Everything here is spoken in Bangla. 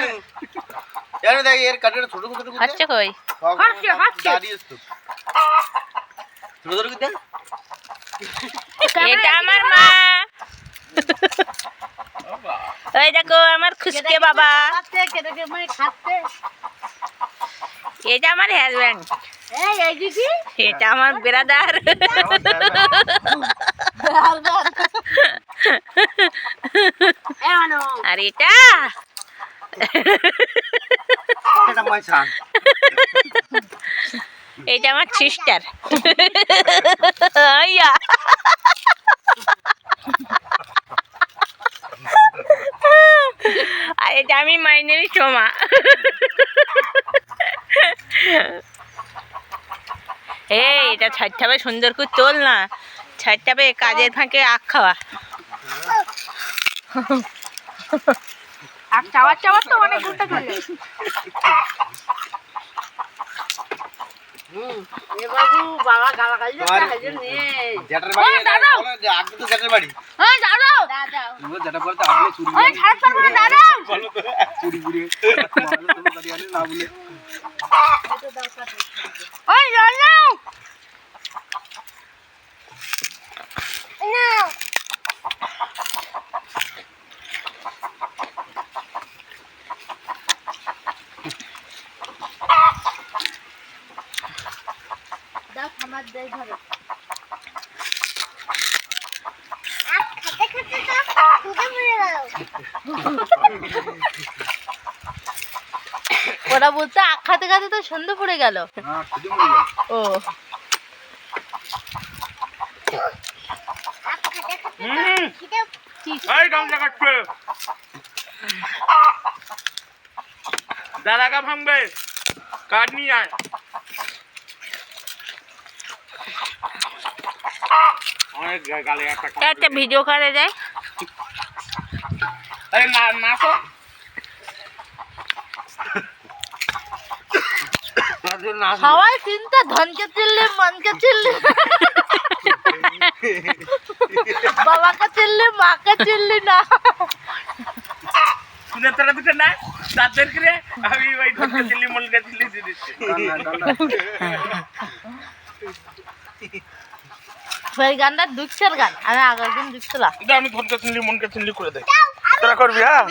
यार देख यार कटरे ছোট ছোট করে হচ্ছে কই হাঁটছে দাঁড়িয়েছ তো ছোট ছোট করে এটা আমার মা ওই দেখো আমার খুশকে বাবা এটা আমার হাজবেন্ড এটা আমার ব্রাদার আর এটা এটা মাই ছান এটা আমার সিস্টার আইয়া আর এটা আমি মাইনেরই সোমা এই এটা ছাড়টাবে সুন্দর করে তোল না ছাড়টাবে কাজের ফাঁকে আখ খাওয়া আখ চাওয়ার চাওয়ার তো অনেক ঘুরতে চলে বাবু বাবা গালাগালি নিয়ে জেটার বাড়ি বলো যে আগে তো জেটার বাড়ি হ্যাঁ দাঁড়াও দাঁড়াও তুমি যেটা বলতে আগে চুরি ওই ছাড় পারবো না দাঁড়াও বলো তো চুরি চুরি মারলো তুমি গাড়ি আনে না বলে ওই দাঁড়াও না দাও আমার দেই ধরো খেতে খেতে তো খুদে মরে গেল ওরা বলতে আখ খাতে খাতে তো সন্ধ্যে পড়ে গেল হ্যাঁ খুদে মরে গেল ও এই গামছা কাটবে দাদাকে ভাঙবে কাট নিয়ে আয় অনেক গালে একটা ভিডিও করে দেয় আরে না নাচো সবাই চিন্তা ধনকে চিল্লি মনকে চিল্লি বাবাকে চিল্লি মাকে চিল্লি না শুনে তোরা দুটো না তাদের করে আমি ওই ঢোকা চিল্লি মলকা চিল্লি দিয়ে দিচ্ছি ওই গানটা দুঃখের গান আমি আগের দিন দুঃখছিলাম আমি ধনকা চিল্লি মনকা চিল্লি করে দেয় তোরা করবি হ্যাঁ